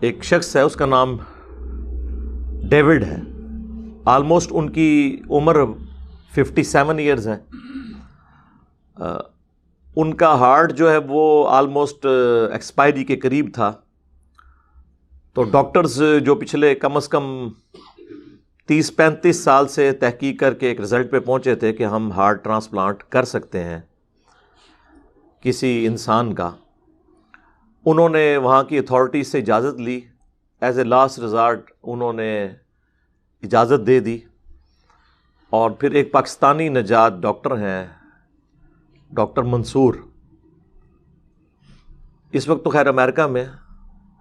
ایک شخص ہے، اس کا نام ڈیوڈ ہے. آلموسٹ ان کی عمر 57 ایئرز ہے. ان کا ہارٹ جو ہے وہ آلموسٹ ایکسپائری کے قریب تھا. تو ڈاکٹرز جو پچھلے کم از کم 30-35 سال سے تحقیق کر کے ایک رزلٹ پہ پہنچے تھے کہ ہم ہارٹ ٹرانسپلانٹ کر سکتے ہیں کسی انسان کا، انہوں نے وہاں کی اتھارٹی سے اجازت لی. ایز اے لاسٹ ریزارٹ انہوں نے اجازت دے دی. اور پھر ایک پاکستانی نجات ڈاکٹر ہیں، ڈاکٹر منصور، اس وقت تو خیر امریکہ میں،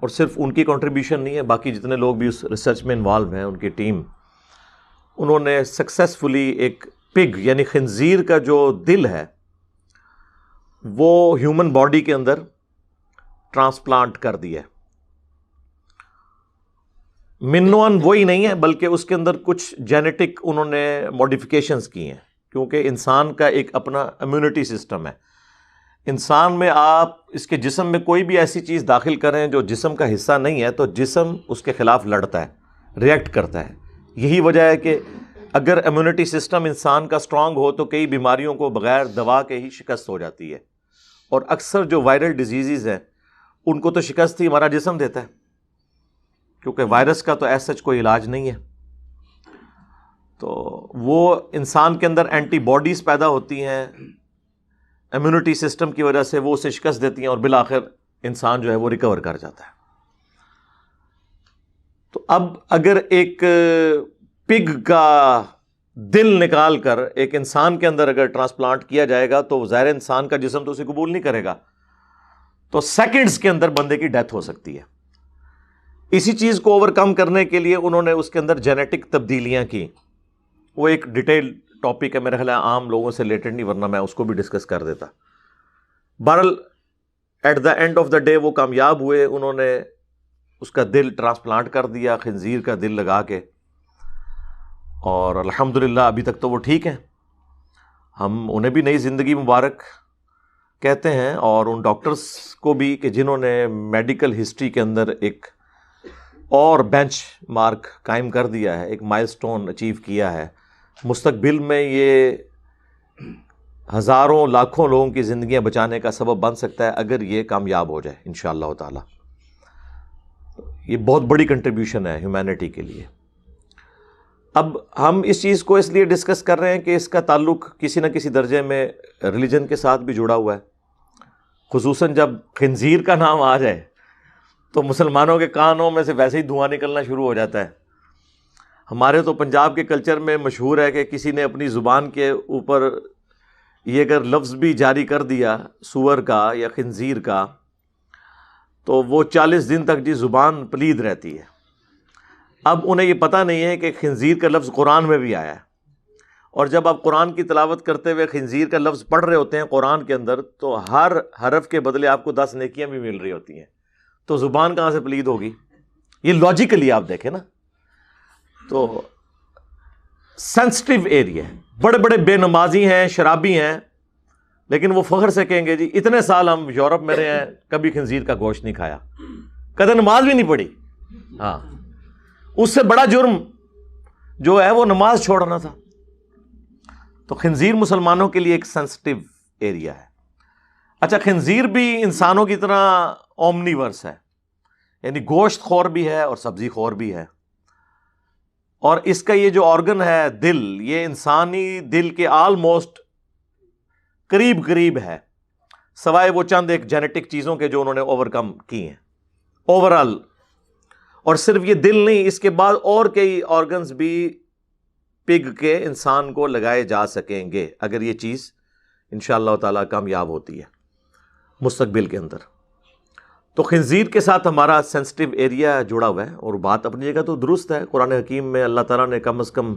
اور صرف ان کی کنٹریبیوشن نہیں ہے، باقی جتنے لوگ بھی اس ریسرچ میں انوالو ہیں ان کی ٹیم، انہوں نے سکسیسفلی ایک پگ یعنی خنزیر کا جو دل ہے وہ ہیومن باڈی کے اندر ٹرانسپلانٹ کر دیا. منوان وہی نہیں ہے بلکہ اس کے اندر کچھ جینیٹک انہوں نے موڈیفیکیشنز کی ہیں، کیونکہ انسان کا ایک اپنا امیونٹی سسٹم ہے. انسان میں آپ اس کے جسم میں کوئی بھی ایسی چیز داخل کریں جو جسم کا حصہ نہیں ہے تو جسم اس کے خلاف لڑتا ہے، ریئیکٹ کرتا ہے. یہی وجہ ہے کہ اگر امیونٹی سسٹم انسان کا اسٹرانگ ہو تو کئی بیماریوں کو بغیر دوا کے ہی شکست ہو جاتی ہے. اور اکثر جو وائرل ڈیزیزز ہیں ان کو تو شکست ہی ہمارا جسم دیتا ہے، کیونکہ وائرس کا تو ایسا سچ کوئی علاج نہیں ہے. تو وہ انسان کے اندر اینٹی باڈیز پیدا ہوتی ہیں، امیونٹی سسٹم کی وجہ سے وہ اسے شکست دیتی ہیں اور بالآخر انسان جو ہے وہ ریکور کر جاتا ہے. تو اب اگر ایک پگ کا دل نکال کر ایک انسان کے اندر اگر ٹرانسپلانٹ کیا جائے گا تو ظاہر انسان کا جسم تو اسے قبول نہیں کرے گا، تو سیکنڈز کے اندر بندے کی ڈیتھ ہو سکتی ہے. اسی چیز کو اوور کم کرنے کے لیے انہوں نے اس کے اندر جینیٹک تبدیلیاں کی. وہ ایک ڈیٹیل ٹاپک ہے، میرا خیال ہے عام لوگوں سے ریلیٹڈ نہیں، ورنہ میں اس کو بھی ڈسکس کر دیتا. بہرحال at the end of the day وہ کامیاب ہوئے، انہوں نے اس کا دل ٹرانسپلانٹ کر دیا خنزیر کا دل لگا کے، اور الحمدللہ ابھی تک تو وہ ٹھیک ہیں. ہم انہیں بھی نئی زندگی مبارک کہتے ہیں، اور ان ڈاکٹرز کو بھی کہ جنہوں نے میڈیکل ہسٹری کے اندر ایک اور بینچ مارک قائم کر دیا ہے، ایک مائل سٹون اچیو کیا ہے. مستقبل میں یہ ہزاروں لاکھوں لوگوں کی زندگیاں بچانے کا سبب بن سکتا ہے اگر یہ کامیاب ہو جائے انشاءاللہ تعالی. یہ بہت بڑی کنٹریبیوشن ہے ہیومینٹی کے لیے. اب ہم اس چیز کو اس لیے ڈسکس کر رہے ہیں کہ اس کا تعلق کسی نہ کسی درجے میں ریلیجن کے ساتھ بھی جڑا ہوا ہے. خصوصاً جب خنزیر کا نام آ جائے تو مسلمانوں کے کانوں میں سے ویسے ہی دھواں نکلنا شروع ہو جاتا ہے. ہمارے تو پنجاب کے کلچر میں مشہور ہے کہ کسی نے اپنی زبان کے اوپر یہ اگر لفظ بھی جاری کر دیا سور کا یا خنزیر کا تو وہ 40 دن تک جی زبان پلید رہتی ہے. اب انہیں یہ پتہ نہیں ہے کہ خنزیر کا لفظ قرآن میں بھی آیا ہے، اور جب آپ قرآن کی تلاوت کرتے ہوئے خنزیر کا لفظ پڑھ رہے ہوتے ہیں قرآن کے اندر تو ہر حرف کے بدلے آپ کو 10 نیکیاں بھی مل رہی ہوتی ہیں. تو زبان کہاں سے پلید ہوگی؟ یہ لاجیکلی آپ دیکھیں نا. تو سینسٹیو ایریا ہے، بڑے بڑے بے نمازی ہیں، شرابی ہیں، لیکن وہ فخر سے کہیں گے جی اتنے سال ہم یورپ میں رہے ہیں کبھی خنزیر کا گوشت نہیں کھایا، کدی نماز بھی نہیں پڑھی. ہاں، اس سے بڑا جرم جو ہے وہ نماز چھوڑنا تھا. تو خنزیر مسلمانوں کے لیے ایک سینسٹیو ایریا ہے. اچھا، خنزیر بھی انسانوں کی طرح اومنیورس ہے، یعنی گوشت خور بھی ہے اور سبزی خور بھی ہے. اور اس کا یہ جو آرگن ہے دل، یہ انسانی دل کے آلموسٹ قریب ہے، سوائے وہ چند ایک جینیٹک چیزوں کے جو انہوں نے اوور کم کی ہیں اوورال. اور صرف یہ دل نہیں، اس کے بعد اور کئی آرگنز بھی پگ کے انسان کو لگائے جا سکیں گے اگر یہ چیز انشاءاللہ تعالیٰ کامیاب ہوتی ہے مستقبل کے اندر. تو خنزیر کے ساتھ ہمارا سینسٹیو ایریا جڑا ہوا ہے، اور بات اپنی جگہ تو درست ہے. قرآن حکیم میں اللہ تعالیٰ نے کم از کم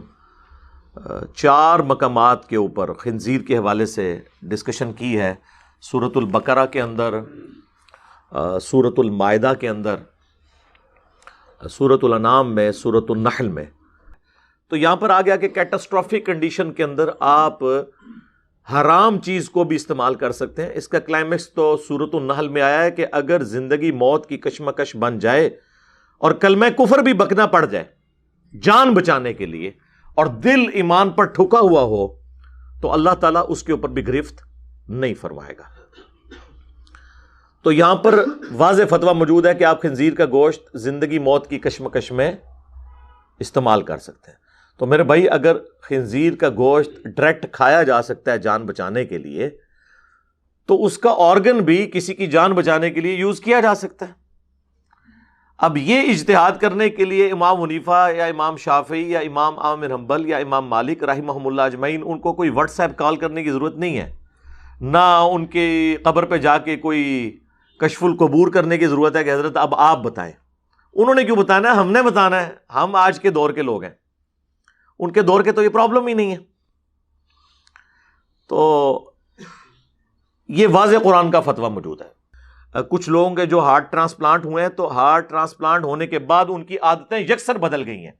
4 مقامات کے اوپر خنزیر کے حوالے سے ڈسکشن کی ہے. سورۃ البقرہ کے اندر، سورۃ المائدہ کے اندر، سورۃ الانعام میں، سورۃ النحل میں. تو یہاں پر آ گیا کہ کیٹاسٹرافک کنڈیشن کے اندر آپ حرام چیز کو بھی استعمال کر سکتے ہیں. اس کا کلائمیکس تو سورۃ النحل میں آیا ہے کہ اگر زندگی موت کی کشمکش بن جائے اور کلمہ کفر بھی بکنا پڑ جائے جان بچانے کے لیے اور دل ایمان پر ٹھکا ہوا ہو تو اللہ تعالیٰ اس کے اوپر بھی گرفت نہیں فرمائے گا. تو یہاں پر واضح فتویٰ موجود ہے کہ آپ خنزیر کا گوشت زندگی موت کی کشمکش میں استعمال کر سکتے ہیں. تو میرے بھائی اگر خنزیر کا گوشت ڈائریکٹ کھایا جا سکتا ہے جان بچانے کے لیے تو اس کا آرگن بھی کسی کی جان بچانے کے لیے یوز کیا جا سکتا ہے. اب یہ اجتہاد کرنے کے لیے امام حنیفہ یا امام شافعی یا امام احمد بن حنبل یا امام مالک رحمہم اللہ اجمعین ان کو کوئی واٹس ایپ کال کرنے کی ضرورت نہیں ہے، نہ ان کے قبر پہ جا کے کوئی کشف القبور کرنے کی ضرورت ہے کہ حضرت اب آپ بتائیں. انہوں نے کیوں بتانا ہے؟ ہم نے بتانا ہے. ہم آج کے دور کے لوگ ہیں، ان کے دور کے تو یہ پرابلم ہی نہیں ہے. تو یہ واضح قرآن کا فتویٰ موجود ہے. کچھ لوگوں کے جو ہارٹ ٹرانسپلانٹ ہوئے ہیں تو ہارٹ ٹرانسپلانٹ ہونے کے بعد ان کی عادتیں یکسر بدل گئی ہیں،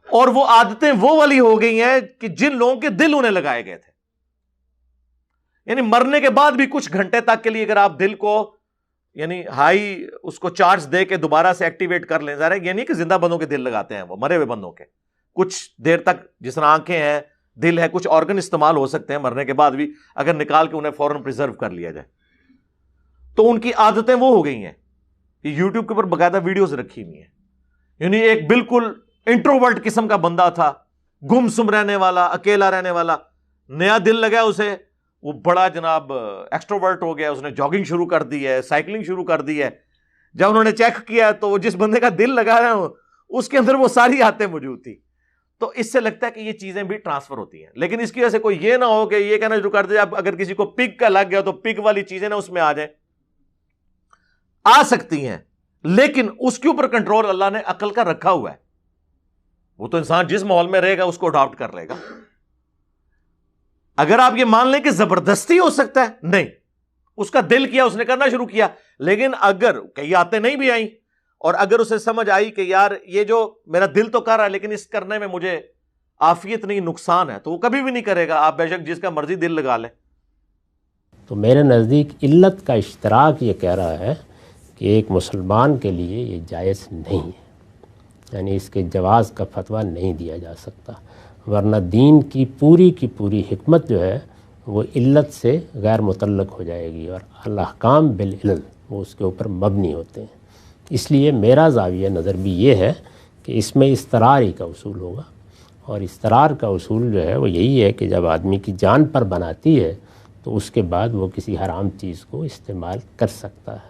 اور وہ عادتیں وہ والی ہو گئی ہیں کہ جن لوگوں کے دل انہیں لگائے گئے تھے. یعنی مرنے کے بعد بھی کچھ گھنٹے تک کے لیے اگر آپ دل کو یعنی ہائی اس کو چارج دے کے دوبارہ سے ایکٹیویٹ کر لیں، ظاہر ہے یہ نہیں کہ زندہ بندوں کے دل لگاتے ہیں، وہ مرے ہوئے بندوں کے کچھ دیر تک جس طرح آنکھیں ہیں، دل ہے، کچھ آرگن استعمال ہو سکتے ہیں مرنے کے بعد بھی اگر نکال کے انہیں فوراً پریزرو کر لیا جائے. تو ان کی عادتیں وہ ہو گئی ہیں. یہ یوٹیوب کے اوپر باقاعدہ ویڈیوز رکھی ہوئی ہیں. یعنی ایک بالکل انٹروورٹ قسم کا بندہ تھا، گم سم رہنے والا، اکیلا رہنے والا، نیا دل لگا اسے، وہ بڑا جناب ایکسٹروورٹ ہو گیا، اس نے جاگنگ شروع کر دی ہے، سائیکلنگ شروع کر دی ہے. جب انہوں نے چیک کیا تو وہ جس بندے کا دل لگا رہا ہے اس کے اندر وہ ساری عادتیں موجود تھی. تو اس سے لگتا ہے کہ یہ چیزیں بھی ٹرانسفر ہوتی ہیں. لیکن اس کی وجہ سے کوئی یہ نہ ہو کہ یہ کہنا شروع کر دے اب اگر کسی کو پگ کا لگ گیا تو پگ والی چیزیں نا اس میں آ جائیں. آ سکتی ہیں لیکن اس کے اوپر کنٹرول اللہ نے عقل کا رکھا ہوا ہے. وہ تو انسان جس ماحول میں رہے گا اس کو اڈاپٹ کر لے گا. اگر آپ یہ مان لیں کہ زبردستی ہو سکتا ہے، نہیں، اس کا دل کیا، اس نے کرنا شروع کیا. لیکن اگر کئی آتے نہیں بھی آئیں اور اگر اسے سمجھ آئی کہ یار یہ جو میرا دل تو کر رہا ہے لیکن اس کرنے میں مجھے عافیت نہیں، نقصان ہے، تو وہ کبھی بھی نہیں کرے گا. آپ بے شک جس کا مرضی دل لگا لیں. تو میرے نزدیک علت کا اشتراک یہ کہہ رہا ہے کہ ایک مسلمان کے لیے یہ جائز نہیں ہے، یعنی اس کے جواز کا فتویٰ نہیں دیا جا سکتا، ورنہ دین کی پوری حکمت جو ہے وہ علت سے غیر متعلق ہو جائے گی، اور الاحکام بالعلل وہ اس کے اوپر مبنی ہوتے ہیں. اس لیے میرا زاویہ نظر بھی یہ ہے کہ اس میں استراری کا اصول ہوگا، اور استرار کا اصول جو ہے وہ یہی ہے کہ جب آدمی کی جان پر بناتی ہے تو اس کے بعد وہ کسی حرام چیز کو استعمال کر سکتا ہے.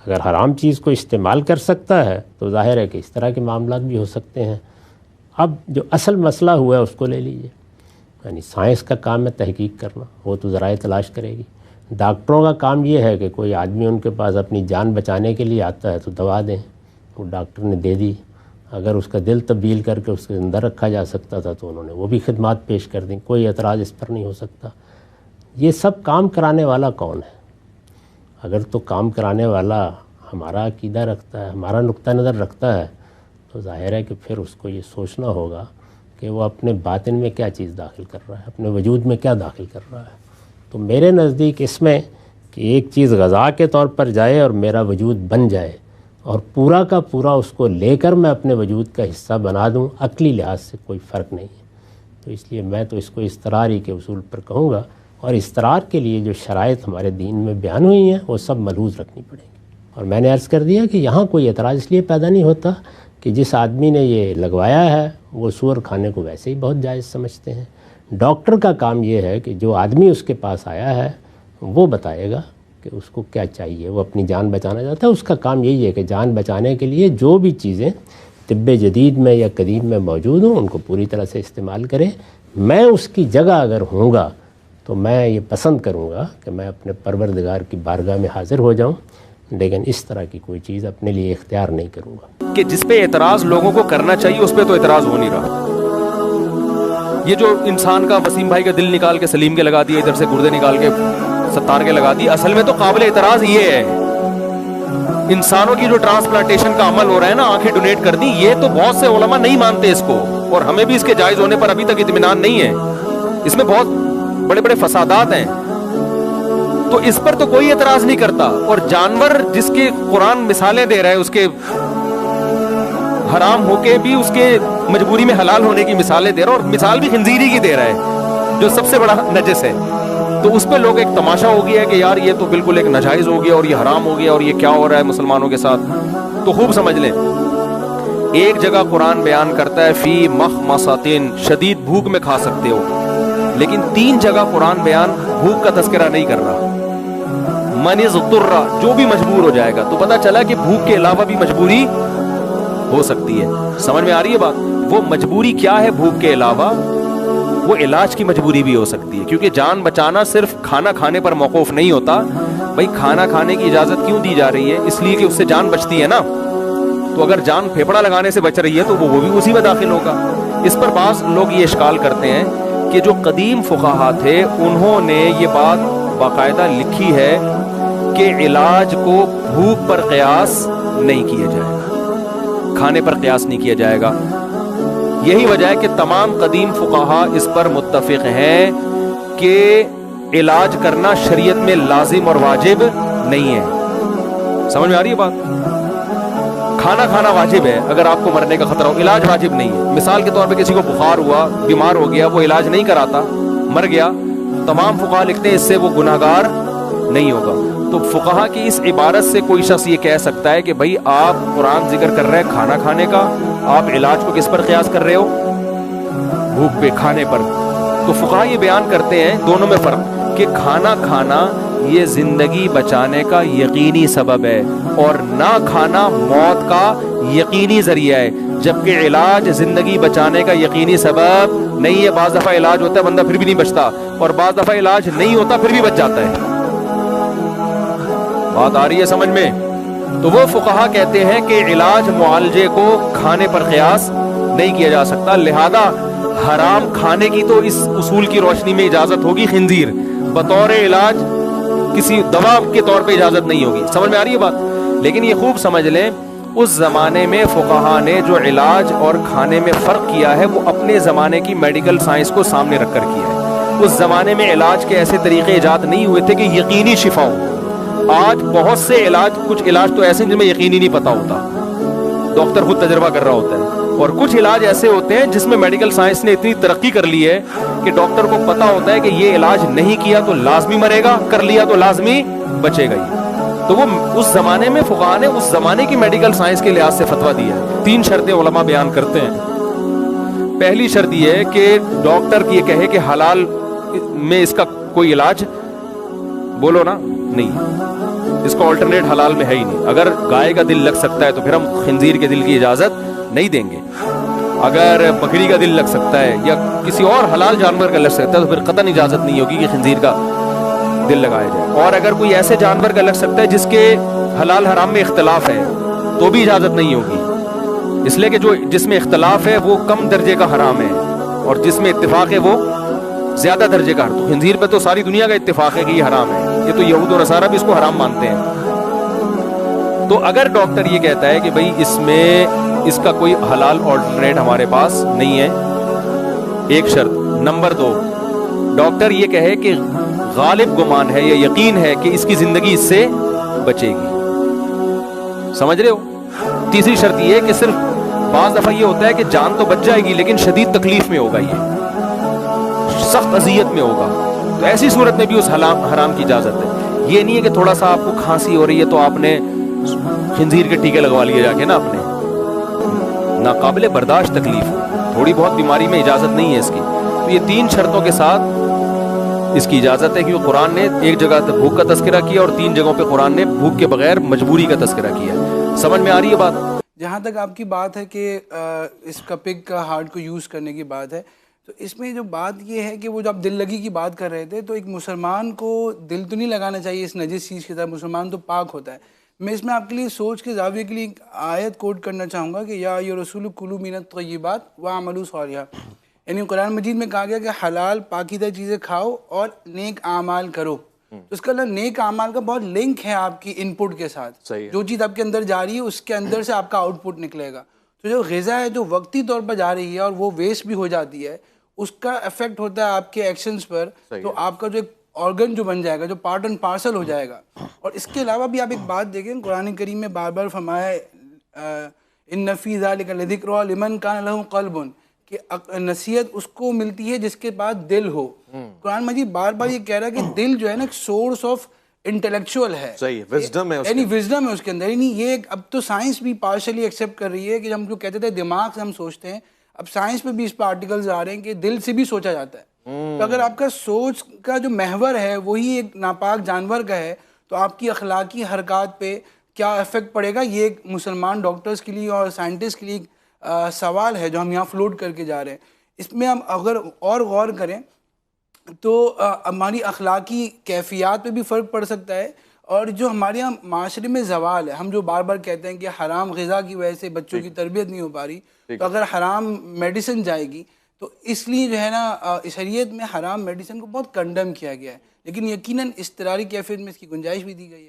اگر حرام چیز کو استعمال کر سکتا ہے تو ظاہر ہے کہ اس طرح کے معاملات بھی ہو سکتے ہیں. اب جو اصل مسئلہ ہوا ہے اس کو لے لیجئے، یعنی سائنس کا کام ہے تحقیق کرنا، وہ تو ذرائع تلاش کرے گی. ڈاکٹروں کا کام یہ ہے کہ کوئی آدمی ان کے پاس اپنی جان بچانے کے لیے آتا ہے تو دوا دیں، وہ ڈاکٹر نے دے دی. اگر اس کا دل تبدیل کر کے اس کے اندر رکھا جا سکتا تھا تو انہوں نے وہ بھی خدمات پیش کر دیں، کوئی اعتراض اس پر نہیں ہو سکتا. یہ سب کام کرانے والا کون ہے؟ اگر تو کام کرانے والا ہمارا عقیدہ رکھتا ہے، ہمارا نقطہ نظر رکھتا ہے، تو ظاہر ہے کہ پھر اس کو یہ سوچنا ہوگا کہ وہ اپنے باطن میں کیا چیز داخل کر رہا ہے، اپنے وجود میں کیا داخل کر رہا ہے. تو میرے نزدیک اس میں کہ ایک چیز غذا کے طور پر جائے اور میرا وجود بن جائے اور پورا کا پورا اس کو لے کر میں اپنے وجود کا حصہ بنا دوں، عقلی لحاظ سے کوئی فرق نہیں ہے. تو اس لیے میں تو اس کو استراری کے اصول پر کہوں گا، اور استرار کے لیے جو شرائط ہمارے دین میں بیان ہوئی ہیں وہ سب ملحوظ رکھنی پڑیں گی. اور میں نے عرض کر دیا کہ یہاں کوئی اعتراض اس لیے پیدا نہیں ہوتا کہ جس آدمی نے یہ لگوایا ہے وہ سور کھانے کو ویسے ہی بہت جائز سمجھتے ہیں. ڈاکٹر کا کام یہ ہے کہ جو آدمی اس کے پاس آیا ہے وہ بتائے گا کہ اس کو کیا چاہیے، وہ اپنی جان بچانا چاہتا ہے. اس کا کام یہی ہے کہ جان بچانے کے لیے جو بھی چیزیں طب جدید میں یا قدیم میں موجود ہوں ان کو پوری طرح سے استعمال کرے. میں اس کی جگہ اگر ہوں گا تو میں یہ پسند کروں گا کہ میں اپنے پروردگار کی بارگاہ میں حاضر ہو جاؤں، لیکن اس طرح کی کوئی چیز اپنے لیے اختیار نہیں کروں گا. کہ جس پہ اعتراض لوگوں کو کرنا چاہیے اس پہ تو اعتراض ہو نہیں رہا. یہ جو انسان کا وسیم بھائی کا دل نکال کے سلیم کے لگا دیا، ادھر سے گردے نکال کے ستار کے لگا دی، اصل میں تو قابل اعتراض یہ ہے. انسانوں کی جو ٹرانسپلانٹیشن کا عمل ہو رہا ہے نا، آنکھیں ڈونیٹ کر دی، یہ تو بہت سے علماء نہیں مانتے اس کو، اور ہمیں بھی اس کے جائز ہونے پر ابھی تک اطمینان نہیں ہے. اس میں بہت بڑے بڑے فسادات ہیں، تو اس پر تو کوئی اعتراض نہیں کرتا. اور جانور جس کے قرآن مثالیں دے رہا ہے، اس کے حرام ہو کے بھی اس کے مجبوری میں حلال ہونے کی مثالیں دے رہا ہے, اور مثال بھی خنزیری کی دے رہا ہے جو سب سے بڑا نجس ہے. تو اس پہ لوگ ایک تماشا ہو گیا ہے کہ یار یہ تو بالکل ایک ناجائز ہو گیا اور یہ حرام ہو گیا اور یہ کیا ہو رہا ہے مسلمانوں کے ساتھ. تو خوب سمجھ لیں, ایک جگہ قرآن بیان کرتا ہے فی مخمصۃ, شدید بھوک میں کھا سکتے ہو, لیکن 3 جگہ قرآن بیان بھوک کا تذکرہ نہیں کر رہا. من اضطر, جو بھی مجبور ہو جائے گا. تو پتہ چلا کہ بھوک کے علاوہ بھی مجبوری ہو سکتی ہے. سمجھ میں آ رہی ہے بات؟ وہ مجبوری کیا ہے بھوک کے علاوہ؟ وہ علاج کی مجبوری بھی ہو سکتی ہے, کیونکہ جان بچانا صرف کھانا کھانے پر موقوف نہیں ہوتا. بھائی کھانا کھانے کی اجازت کیوں دی جا رہی ہے؟ اس لیے کہ اس سے جان بچتی ہے نا. تو اگر جان پھیپڑا لگانے سے بچ رہی ہے تو وہ بھی اسی میں داخل ہوگا. اس پر بعض لوگ یہ اشکال کرتے ہیں کہ جو قدیم فقہا تھے انہوں نے یہ بات باقاعدہ لکھی ہے کہ علاج کو بھوک پر قیاس نہیں کیا جائے گا, کھانے پر قیاس نہیں کیا جائے گا. یہی وجہ ہے کہ تمام قدیم فقہا اس پر متفق ہیں کہ علاج کرنا شریعت میں لازم اور واجب نہیں ہے. سمجھ میں آ رہی ہے بات؟ کھانا کھانا واجب ہے اگر آپ کو مرنے کا خطرہ ہو, علاج واجب نہیں ہے. مثال کے طور پہ کسی کو بخار ہوا, بیمار ہو گیا, وہ علاج نہیں کراتا, مر گیا, تمام فقہا لکھتے ہیں اس سے وہ گناہگار نہیں ہوگا. تو فقہا کی اس عبارت سے کوئی شخص یہ کہہ سکتا ہے کہ بھائی آپ قرآن ذکر کر رہے ہیں کھانا کھانے کا, آپ علاج کو کس پر قیاس کر رہے ہو؟ بھوک پہ, کھانے پر. تو فقہا یہ بیان کرتے ہیں دونوں میں فرق, کہ کھانا کھانا یہ زندگی بچانے کا یقینی سبب ہے اور نہ کھانا موت کا یقینی ذریعہ ہے, جبکہ علاج زندگی بچانے کا یقینی سبب نہیں ہے. بعض دفعہ علاج ہوتا ہے بندہ پھر بھی نہیں بچتا, اور بعض دفعہ علاج نہیں ہوتا پھر بھی بچ جاتا ہے. بات آ رہی ہے سمجھ میں؟ تو وہ فقہا کہتے ہیں کہ علاج معالجے کو کھانے پر قیاس نہیں کیا جا سکتا, لہذا حرام کھانے کی تو اس اصول کی روشنی میں اجازت ہوگی, خنزیر بطور علاج کسی دوا کے طور پہ اجازت نہیں ہوگی. سمجھ میں آ رہی ہے بات؟ لیکن یہ خوب سمجھ لیں, اس زمانے میں فقہا نے جو علاج اور کھانے میں فرق کیا ہے وہ اپنے زمانے کی میڈیکل سائنس کو سامنے رکھ کر کیا ہے. اس زمانے میں علاج کے ایسے طریقے ایجاد نہیں ہوئے تھے کہ یقینی شفا ہو. آج بہت سے علاج, کچھ علاج تو ایسے ہیں جن میں یقینی نہیں پتا ہوتا, ڈاکٹر خود تجربہ کر رہا ہوتا ہے, اور کچھ علاج ایسے ہوتے ہیں جس میں میڈیکل سائنس نے اتنی ترقی کر لی ہے کہ ڈاکٹر کو پتا ہوتا ہے کہ یہ علاج نہیں کیا تو لازمی مرے گا, کر لیا تو لازمی بچے گا. تو وہ اس زمانے میں فقہا نے اس زمانے کی میڈیکل سائنس کے لحاظ سے فتویٰ دیا ہے. 3 شرطیں علماء بیان کرتے ہیں. پہلی شرط یہ ہے کہ ڈاکٹر یہ کہے کہ حلال میں اس کا کوئی علاج, بولو نا, نہیں, اس کا آلٹرنیٹ حلال میں ہے ہی نہیں. اگر گائے کا دل لگ سکتا ہے تو پھر ہم خنزیر کے دل کی اجازت نہیں دیں گے. اگر بکری کا دل لگ سکتا ہے یا کسی اور حلال جانور کا لگ سکتا ہے تو پھر قطعاً اجازت نہیں ہوگی کہ خنزیر کا دل لگایا جائے. اور اگر کوئی ایسے جانور کا لگ سکتا ہے جس کے حلال حرام میں اختلاف ہے تو بھی اجازت نہیں ہوگی, اس لیے کہ جس میں اختلاف ہے وہ کم درجے کا حرام ہے اور جس میں اتفاق ہے وہ زیادہ درجے کا. تو خنزیر پہ تو ساری دنیا کا اتفاق ہے کہ یہ حرام ہے, یہ تو یہود و نصارہ بھی اس کو حرام مانتے ہیں. تو اگر ڈاکٹر یہ کہتا ہے کہ بھئی اس میں اس کا کوئی حلال آلٹرنیٹ ہمارے پاس نہیں ہے, ایک شرط. نمبر 2, ڈاکٹر یہ کہے کہ غالب گمان ہے یا یقین ہے کہ اس کی زندگی اس سے بچے گی. سمجھ رہے ہو؟ تیسری شرط یہ ہے کہ صرف بعض دفعہ یہ ہوتا ہے کہ جان تو بچ جائے گی لیکن شدید تکلیف میں ہوگا, یہ سخت اذیت میں ہوگا, تو ایسی صورت میں بھی اس حرام کی اجازت ہے. یہ نہیں ہے کہ تھوڑا سا آپ کو کھانسی ہو رہی ہے تو آپ نے خنزیر کے ٹیکے لگوا لیے جا کے نا اپنے, ناقابل برداشت تکلیف, تھوڑی بہت بیماری میں اجازت نہیں ہے اس کی. تو یہ 3 شرطوں کے ساتھ اس کی اجازت ہے, کیونکہ قرآن نے ایک جگہ بھوک کا تذکرہ کیا اور 3 جگہوں پہ قرآن نے بھوک کے بغیر مجبوری کا تذکرہ کیا. سمجھ میں آ رہی ہے بات؟ جہاں تک آپ کی بات ہے کہ اس کا پگ کا ہارٹ کو یوز کرنے کی بات ہے, تو اس میں جو بات یہ ہے کہ وہ جو آپ دل لگی کی بات کر رہے تھے, تو ایک مسلمان کو دل تو نہیں لگانا چاہیے اس نجس چیز کی طرف, مسلمان تو پاک ہوتا ہے. میں اس میں آپ کے لیے سوچ کے زاویے کے لیے ایک آیت کوٹ کرنا چاہوں گا کہ یا ایھا الرسول کلوا من الطیبات واعملوا صالحا, یعنی قرآن مجید میں کہا گیا کہ حلال پاکیزہ چیزیں کھاؤ اور نیک اعمال کرو. تو اس کا نیک اعمال کا بہت لنک ہے آپ کی ان پٹ کے ساتھ, جو چیز آپ کے اندر جا رہی ہے اس کے اندر سے آپ کا آؤٹ پٹ نکلے گا. تو جو غذا ہے جو وقتی طور پر جا رہی ہے اور وہ ویسٹ بھی ہو جاتی ہے, اس کا افیکٹ ہوتا ہے آپ کے ایکشنز پر, تو آپ کا جو ایک آرگن جو بن جائے گا, جو پارٹ اینڈ پارسل ہو جائے گا. اور اس کے علاوہ بھی آپ ایک بات دیکھیں, قرآن کریم میں بار بار فرمایا ان فی ذالک لذکر لمن کان لہ قلب، کہ نصیحت اس کو ملتی ہے جس کے پاس دل ہو. قرآن مجید بار بار یہ کہہ رہا ہے کہ دل جو ہے نا ایک سورس آف انٹلیکچوئل ہے، صحیح وزڈم ہے، یعنی وزڈم ہے اس کے اندر. یعنی یہ اب تو سائنس بھی پارشلی ایکسیپٹ کر رہی ہے کہ ہم جو کہتے تھے دماغ سے ہم سوچتے ہیں، اب سائنس میں بھی اس پہ آرٹیکلز آ رہے ہیں کہ دل سے بھی سوچا جاتا ہے. تو اگر آپ کا سوچ کا جو محور ہے وہی ایک ناپاک جانور کا ہے تو آپ کی اخلاقی حرکات پہ کیا افیکٹ پڑے گا، یہ ایک مسلمان ڈاکٹرز کے لیے اور سائنٹسٹ کے لیے سوال ہے جو ہم یہاں فلوٹ کر کے جا رہے ہیں. اس میں ہم اگر اور غور کریں تو ہماری اخلاقی کیفیات پہ بھی فرق پڑ سکتا ہے، اور جو ہمارے یہاں معاشرے میں زوال ہے، ہم جو بار بار کہتے ہیں کہ حرام غذا کی وجہ سے بچوں کی تربیت نہیں ہو پا رہی، تو اگر حرام میڈیسن جائے گی تو اس لیے جو ہے نا شریعت میں حرام میڈیسن کو بہت کنڈم کیا گیا ہے، لیکن یقیناً اضطراری کیفیت میں اس کی گنجائش بھی دی گئی ہے.